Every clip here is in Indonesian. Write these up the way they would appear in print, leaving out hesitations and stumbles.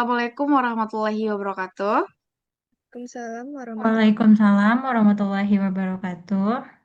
Assalamualaikum warahmatullahi wabarakatuh. Waalaikumsalam warahmatullahi Waalaikumsalam warahmatullahi wabarakatuh.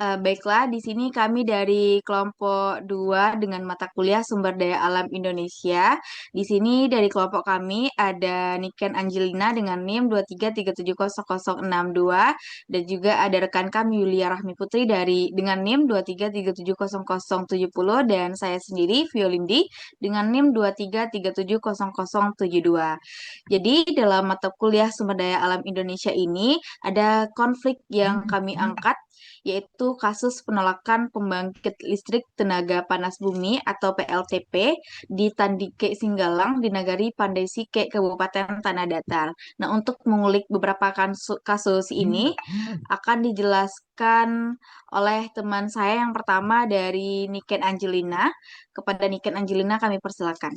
Baiklah, di sini kami dari kelompok 2 dengan mata kuliah Sumber Daya Alam Indonesia. Di sini dari kelompok kami ada Niken Angelina dengan NIM 233700062 dan juga ada rekan kami Yulia Rahmi Putri dengan NIM 233700070 dan saya sendiri Violindi dengan NIM 233700072. Jadi dalam mata kuliah Sumber Daya Alam Indonesia ini ada konflik yang kami angkat yaitu kasus penolakan pembangkit listrik tenaga panas bumi atau PLTP di Tandike Singgalang di Nagari Pandai Sike, Kabupaten Tanah Datar. Nah, untuk mengulik beberapa kasus ini akan dijelaskan oleh teman saya yang pertama dari Niken Angelina. Kepada Niken Angelina kami persilakan.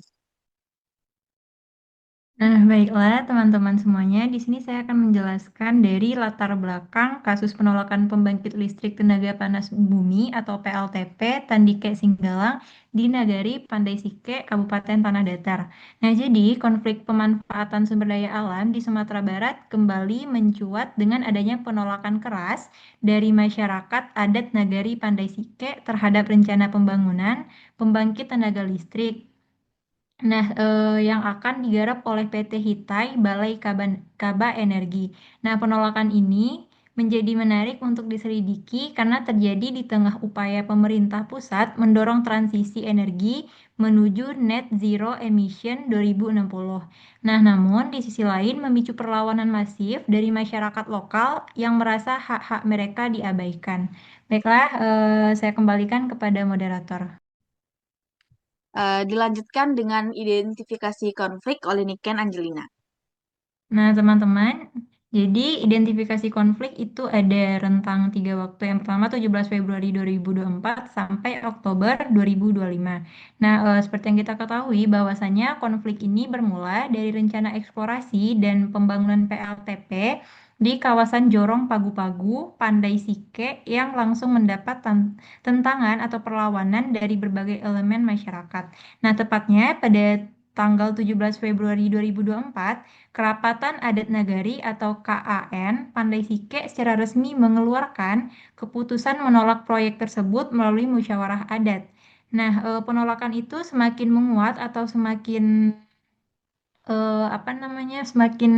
Nah, baiklah teman-teman semuanya. Di sini saya akan menjelaskan dari latar belakang kasus penolakan pembangkit listrik tenaga panas bumi atau PLTP Tandike Singgalang di Nagari Pandai Sike, Kabupaten Tanah Datar. Nah, jadi konflik pemanfaatan sumber daya alam di Sumatera Barat kembali mencuat dengan adanya penolakan keras dari masyarakat adat Nagari Pandai Sike terhadap rencana pembangunan pembangkit tenaga listrik. Nah, yang akan digarap oleh PT Hitai Balai Kaba Energi. Nah, penolakan ini menjadi menarik untuk diselidiki karena terjadi di tengah upaya pemerintah pusat mendorong transisi energi menuju net zero emission 2060. Nah, namun di sisi lain memicu perlawanan masif dari masyarakat lokal yang merasa hak-hak mereka diabaikan. Baiklah, saya kembalikan kepada moderator. Dilanjutkan dengan identifikasi konflik oleh Niken Angelina. Nah, teman-teman, jadi identifikasi konflik itu ada rentang 3 waktu. Yang pertama 17 Februari 2024 sampai Oktober 2025. Nah, seperti yang kita ketahui bahwasannya konflik ini bermula dari rencana eksplorasi dan pembangunan PLTP di kawasan Jorong Pagu-Pagu, Pandai Sike yang langsung mendapat tentangan atau perlawanan dari berbagai elemen masyarakat. Nah, tepatnya pada tanggal 17 Februari 2024, Kerapatan Adat Nagari atau KAN Pandai Sike secara resmi mengeluarkan keputusan menolak proyek tersebut melalui musyawarah adat. Nah, penolakan itu semakin menguat atau semakin semakin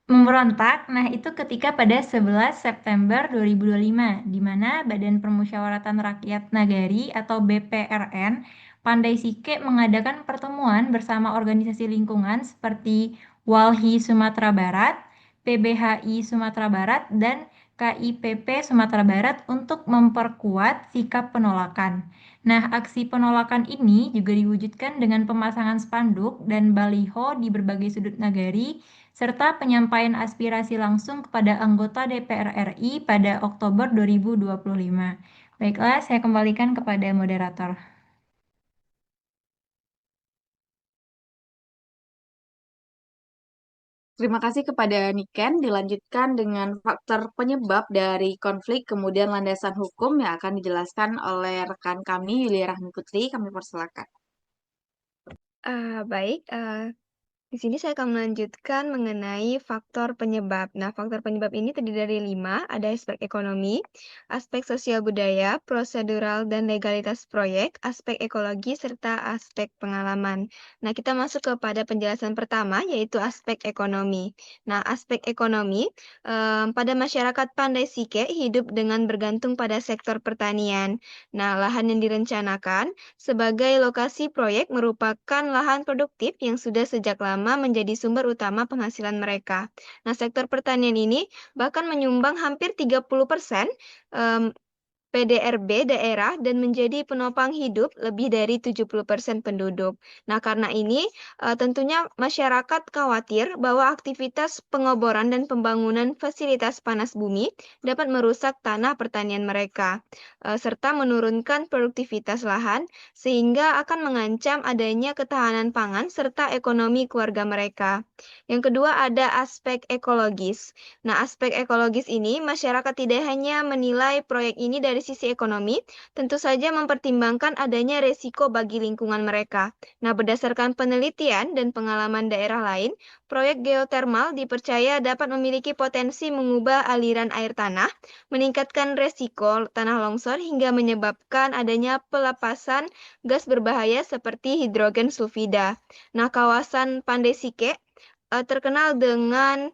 memberontak. Nah, itu ketika pada 11 September 2025, di mana Badan Permusyawaratan Rakyat Nagari atau BPRN Pandai Sike mengadakan pertemuan bersama organisasi lingkungan seperti Walhi Sumatera Barat, PBHI Sumatera Barat, dan KIPP Sumatera Barat untuk memperkuat sikap penolakan. Nah, aksi penolakan ini juga diwujudkan dengan pemasangan spanduk dan baliho di berbagai sudut nagari serta penyampaian aspirasi langsung kepada anggota DPR RI pada Oktober 2025. Baiklah, saya kembalikan kepada moderator. Terima kasih kepada Niken. Dilanjutkan dengan faktor penyebab dari konflik, kemudian landasan hukum yang akan dijelaskan oleh rekan kami, Yulia Rahmi Putri. Kami persilakan. Baik, di sini saya akan melanjutkan mengenai faktor penyebab. Nah, faktor penyebab ini terdiri dari 5, ada aspek ekonomi, aspek sosial budaya, prosedural dan legalitas proyek, aspek ekologi, serta aspek pengalaman. Nah, kita masuk kepada penjelasan pertama, yaitu aspek ekonomi. Nah, aspek ekonomi, pada masyarakat Pandai Sike hidup dengan bergantung pada sektor pertanian. Nah, lahan yang direncanakan sebagai lokasi proyek merupakan lahan produktif yang sudah sejak lama menjadi sumber utama penghasilan mereka. Nah, sektor pertanian ini bahkan menyumbang hampir 30% PDRB daerah dan menjadi penopang hidup lebih dari 70% penduduk. Nah, karena ini tentunya masyarakat khawatir bahwa aktivitas pengoboran dan pembangunan fasilitas panas bumi dapat merusak tanah pertanian mereka, serta menurunkan produktivitas lahan sehingga akan mengancam adanya ketahanan pangan serta ekonomi keluarga mereka. Yang kedua ada aspek ekologis. Nah, aspek ekologis ini masyarakat tidak hanya menilai proyek ini dari sisi ekonomi, tentu saja mempertimbangkan adanya resiko bagi lingkungan mereka. Nah, berdasarkan penelitian dan pengalaman daerah lain, proyek geotermal dipercaya dapat memiliki potensi mengubah aliran air tanah, meningkatkan resiko tanah longsor hingga menyebabkan adanya pelepasan gas berbahaya seperti hidrogen sulfida. Nah, kawasan Pandai Sike terkenal dengan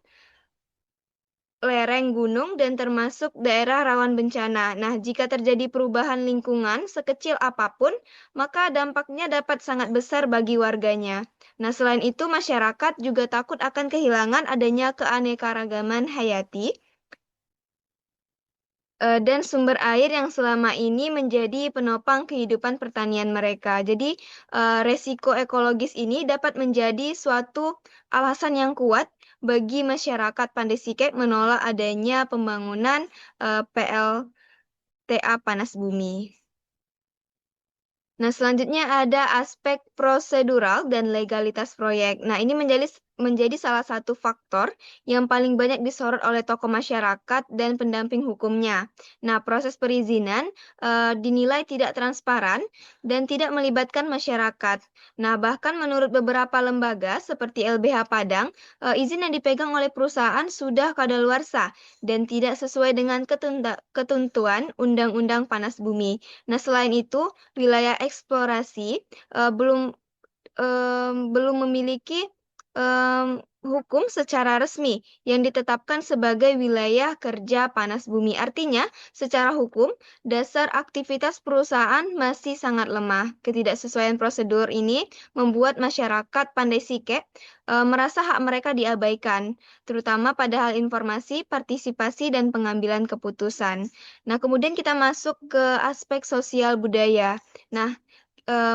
lereng gunung dan termasuk daerah rawan bencana. Nah, jika terjadi perubahan lingkungan sekecil apapun, maka dampaknya dapat sangat besar bagi warganya. Nah, selain itu, masyarakat juga takut akan kehilangan adanya keanekaragaman hayati dan sumber air yang selama ini menjadi penopang kehidupan pertanian mereka. Jadi, resiko ekologis ini dapat menjadi suatu alasan yang kuat bagi masyarakat Pandai Sike menolak adanya pembangunan PLTA panas bumi. Nah, selanjutnya ada aspek prosedural dan legalitas proyek. Nah, ini menjadi salah satu faktor yang paling banyak disorot oleh tokoh masyarakat dan pendamping hukumnya. Nah, proses perizinan dinilai tidak transparan dan tidak melibatkan masyarakat. Nah, bahkan menurut beberapa lembaga seperti LBH Padang, izin yang dipegang oleh perusahaan sudah kadaluarsa dan tidak sesuai dengan ketentuan Undang-Undang Panas Bumi. Nah, selain itu, wilayah eksplorasi belum memiliki hukum secara resmi yang ditetapkan sebagai wilayah kerja panas bumi. Artinya, secara hukum, dasar aktivitas perusahaan masih sangat lemah. Ketidaksesuaian prosedur ini membuat masyarakat Pandai Sike merasa hak mereka diabaikan, terutama pada hal informasi, partisipasi, dan pengambilan keputusan. Nah, kemudian kita masuk ke aspek sosial budaya. Nah,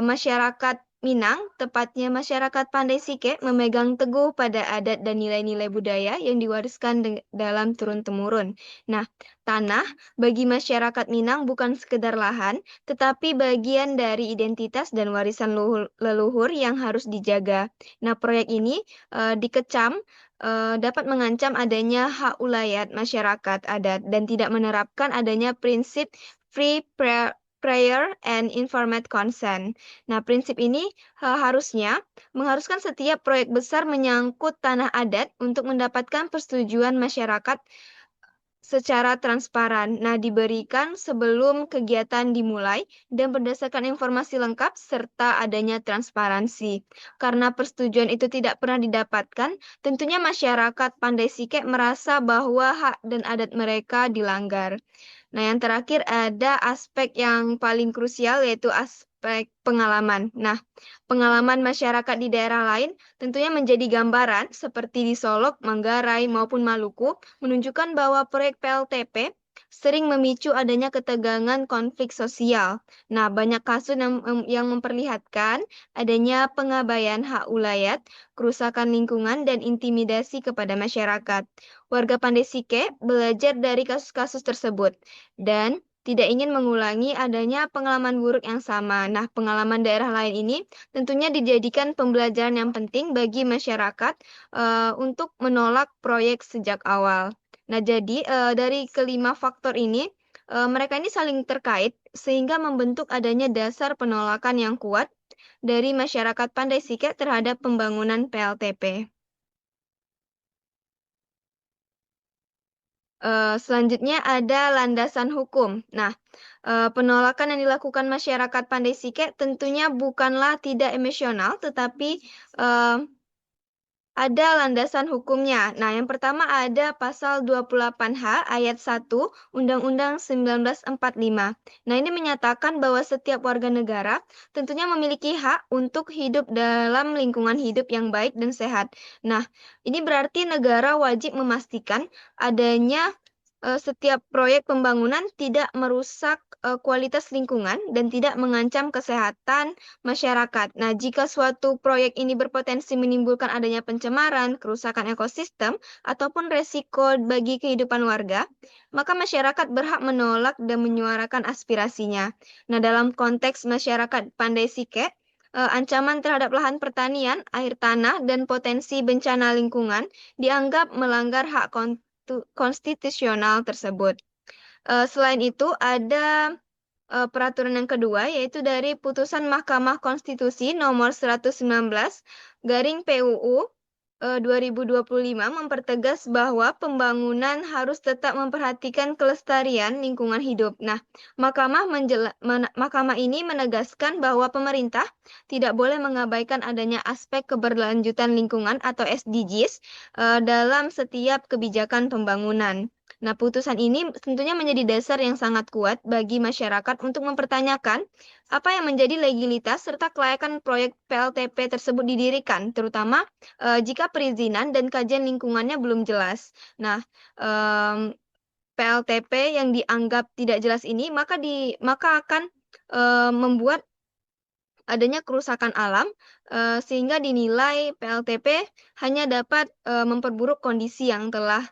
masyarakat Minang, tepatnya masyarakat Pandai Sike, memegang teguh pada adat dan nilai-nilai budaya yang diwariskan dalam turun-temurun. Nah, tanah bagi masyarakat Minang bukan sekedar lahan, tetapi bagian dari identitas dan warisan leluhur yang harus dijaga. Nah, proyek ini dikecam dapat mengancam adanya hak ulayat masyarakat adat dan tidak menerapkan adanya prinsip free prior and informed consent. Nah, prinsip ini harusnya mengharuskan setiap proyek besar menyangkut tanah adat untuk mendapatkan persetujuan masyarakat secara transparan. Nah, diberikan sebelum kegiatan dimulai dan berdasarkan informasi lengkap serta adanya transparansi. Karena persetujuan itu tidak pernah didapatkan, tentunya masyarakat Pandai Sike merasa bahwa hak dan adat mereka dilanggar. Nah, yang terakhir ada aspek yang paling krusial yaitu aspek pengalaman. Nah, pengalaman masyarakat di daerah lain tentunya menjadi gambaran seperti di Solok, Manggarai, maupun Maluku menunjukkan bahwa proyek PLTP sering memicu adanya ketegangan konflik sosial. Nah, banyak kasus yang memperlihatkan adanya pengabaian hak ulayat, kerusakan lingkungan, dan intimidasi kepada masyarakat. Warga Pandai Sike belajar dari kasus-kasus tersebut dan tidak ingin mengulangi adanya pengalaman buruk yang sama. Nah, pengalaman daerah lain ini tentunya dijadikan pembelajaran yang penting bagi masyarakat untuk menolak proyek sejak awal. Nah, jadi dari kelima faktor ini, mereka ini saling terkait sehingga membentuk adanya dasar penolakan yang kuat dari masyarakat Pandai Sike terhadap pembangunan PLTP. Selanjutnya ada landasan hukum. Nah, penolakan yang dilakukan masyarakat Pandai Sike tentunya bukanlah tidak emosional, tetapi ada landasan hukumnya. Nah, yang pertama ada pasal 28H ayat 1 Undang-Undang 1945. Nah, ini menyatakan bahwa setiap warga negara tentunya memiliki hak untuk hidup dalam lingkungan hidup yang baik dan sehat. Nah, ini berarti negara wajib memastikan adanya setiap proyek pembangunan tidak merusak kualitas lingkungan dan tidak mengancam kesehatan masyarakat. Nah, jika suatu proyek ini berpotensi menimbulkan adanya pencemaran, kerusakan ekosistem, ataupun resiko bagi kehidupan warga, maka masyarakat berhak menolak dan menyuarakan aspirasinya. Nah, dalam konteks masyarakat Pandai Sike, ancaman terhadap lahan pertanian, air tanah, dan potensi bencana lingkungan dianggap melanggar hak konstitusional tersebut. Selain itu ada peraturan yang kedua, yaitu dari putusan Mahkamah Konstitusi nomor 119 garing PUU 2025 mempertegas bahwa pembangunan harus tetap memperhatikan kelestarian lingkungan hidup. Nah, Mahkamah ini menegaskan bahwa pemerintah tidak boleh mengabaikan adanya aspek keberlanjutan lingkungan atau SDGs dalam setiap kebijakan pembangunan. Nah, putusan ini tentunya menjadi dasar yang sangat kuat bagi masyarakat untuk mempertanyakan apa yang menjadi legalitas serta kelayakan proyek PLTP tersebut didirikan, terutama jika perizinan dan kajian lingkungannya belum jelas. Nah, PLTP yang dianggap tidak jelas ini maka akan membuat adanya kerusakan alam sehingga dinilai PLTP hanya dapat memperburuk kondisi yang telah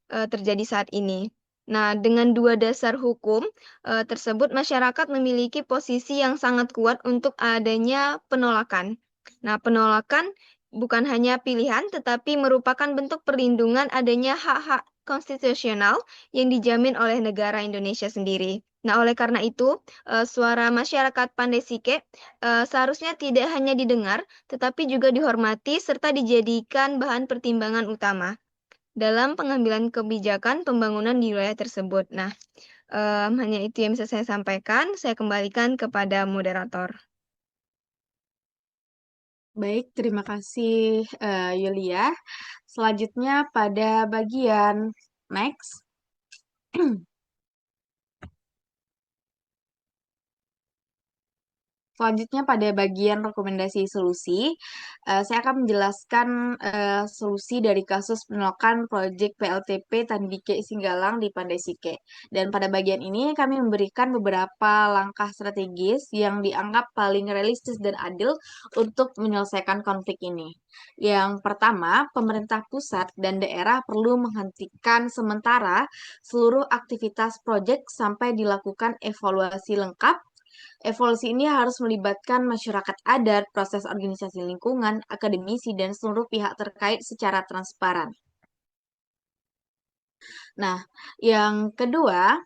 terjadi saat ini. Nah, dengan dua dasar hukum tersebut, masyarakat memiliki posisi yang sangat kuat untuk adanya penolakan. Nah, penolakan bukan hanya pilihan, tetapi merupakan bentuk perlindungan adanya hak-hak konstitusional yang dijamin oleh negara Indonesia sendiri. Nah, oleh karena itu, suara masyarakat Pandai Sike seharusnya tidak hanya didengar, tetapi juga dihormati serta dijadikan bahan pertimbangan utama dalam pengambilan kebijakan pembangunan di wilayah tersebut. Nah, hanya itu yang bisa saya sampaikan. Saya kembalikan kepada moderator. Baik, terima kasih Yulia. Selanjutnya pada bagian next. Selanjutnya pada bagian rekomendasi solusi, saya akan menjelaskan solusi dari kasus penolakan proyek PLTP Tandike Singgalang di Pandai Sike. Dan pada bagian ini kami memberikan beberapa langkah strategis yang dianggap paling realistis dan adil untuk menyelesaikan konflik ini. Yang pertama, pemerintah pusat dan daerah perlu menghentikan sementara seluruh aktivitas proyek sampai dilakukan evaluasi lengkap. Evolusi ini harus melibatkan masyarakat adat, proses organisasi lingkungan, akademisi, dan seluruh pihak terkait secara transparan. Nah, yang kedua,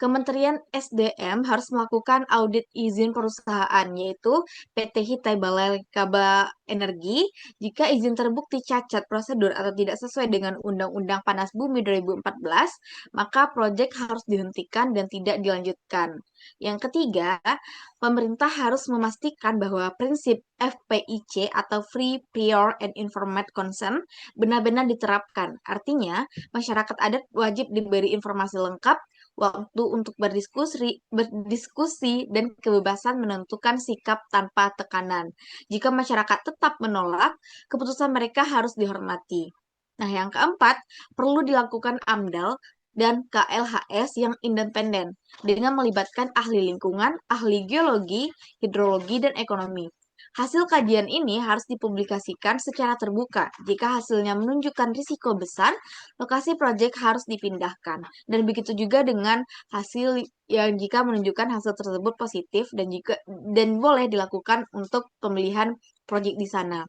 Kementerian SDM harus melakukan audit izin perusahaan, yaitu PT Hitai Balai Kaba Energi. Jika izin terbukti cacat prosedur atau tidak sesuai dengan Undang-Undang Panas Bumi 2014, maka proyek harus dihentikan dan tidak dilanjutkan. Yang ketiga, pemerintah harus memastikan bahwa prinsip FPIC atau Free, Prior, and Informed Consent benar-benar diterapkan. Artinya, masyarakat adat wajib diberi informasi lengkap, waktu untuk berdiskusi dan kebebasan menentukan sikap tanpa tekanan. Jika masyarakat tetap menolak, keputusan mereka harus dihormati. Nah, yang keempat, perlu dilakukan AMDAL dan KLHS yang independen dengan melibatkan ahli lingkungan, ahli geologi, hidrologi, dan ekonomi. Hasil kajian ini harus dipublikasikan secara terbuka. Jika hasilnya menunjukkan risiko besar, lokasi proyek harus dipindahkan. Dan begitu juga dengan hasil yang jika menunjukkan hasil tersebut positif dan boleh dilakukan untuk pemilihan proyek di sana.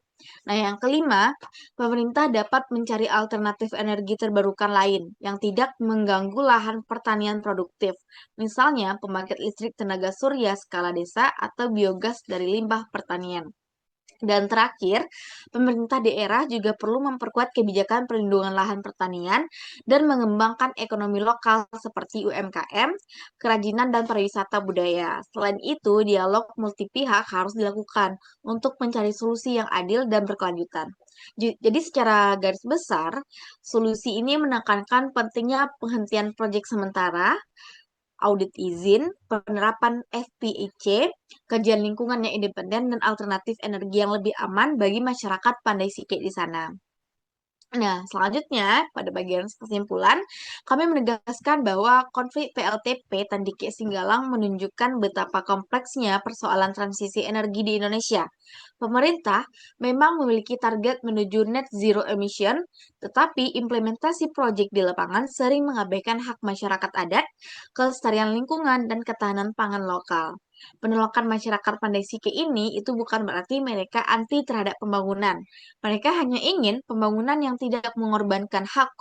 Nah, yang kelima, pemerintah dapat mencari alternatif energi terbarukan lain yang tidak mengganggu lahan pertanian produktif. Misalnya, pembangkit listrik tenaga surya skala desa atau biogas dari limbah pertanian. Dan terakhir, pemerintah daerah juga perlu memperkuat kebijakan perlindungan lahan pertanian dan mengembangkan ekonomi lokal seperti UMKM, kerajinan, dan pariwisata budaya. Selain itu, dialog multi pihak harus dilakukan untuk mencari solusi yang adil dan berkelanjutan. Jadi secara garis besar, solusi ini menekankan pentingnya penghentian proyek sementara, audit izin, penerapan FPIC, kajian lingkungan yang independen, dan alternatif energi yang lebih aman bagi masyarakat Pandai Sike di sana. Nah, selanjutnya pada bagian kesimpulan, kami menegaskan bahwa konflik PLTP Tandike Singgalang menunjukkan betapa kompleksnya persoalan transisi energi di Indonesia. Pemerintah memang memiliki target menuju net zero emission, tetapi implementasi proyek di lapangan sering mengabaikan hak masyarakat adat, kelestarian lingkungan, dan ketahanan pangan lokal. Penolakan masyarakat Pandai Sike ini itu bukan berarti mereka anti terhadap pembangunan. Mereka hanya ingin pembangunan yang tidak mengorbankan hak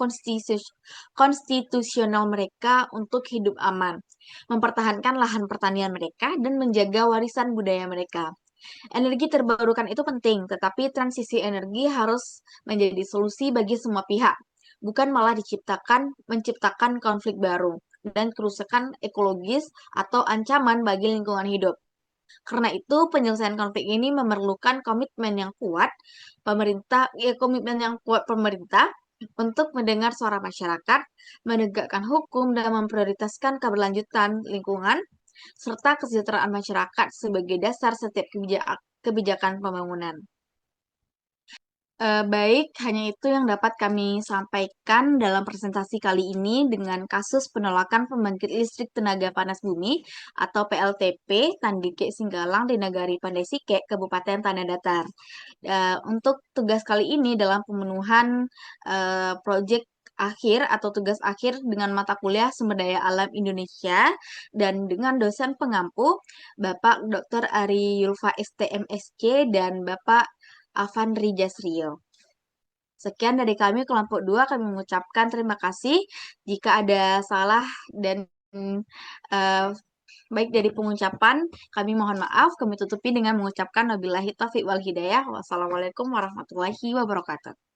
konstitusional mereka untuk hidup aman, mempertahankan lahan pertanian mereka, dan menjaga warisan budaya mereka. Energi terbarukan itu penting, tetapi transisi energi harus menjadi solusi bagi semua pihak, bukan malah menciptakan konflik baru dan kerusakan ekologis atau ancaman bagi lingkungan hidup. Karena itu, penyelesaian konflik ini memerlukan komitmen yang kuat pemerintah untuk mendengar suara masyarakat, menegakkan hukum, dan memprioritaskan keberlanjutan lingkungan, serta kesejahteraan masyarakat sebagai dasar setiap kebijakan pembangunan. Baik, hanya itu yang dapat kami sampaikan dalam presentasi kali ini dengan kasus penolakan pembangkit listrik tenaga panas bumi atau PLTP Tandike Singgalang di Nagari Pandai Sike, Kabupaten Tanah Datar. Untuk tugas kali ini dalam pemenuhan proyek akhir atau tugas akhir dengan mata kuliah Sumber Daya Alam Indonesia dan dengan dosen pengampu Bapak Dr. Ari Yulfa STMSC dan Bapak Afan Rijasrio. Sekian dari kami kelompok 2, kami mengucapkan terima kasih. Jika ada salah dan eh, baik dari pengucapan, kami mohon maaf. Kami tutupi dengan mengucapkan wabillahi taufiq wal hidayah. Wassalamualaikum warahmatullahi wabarakatuh.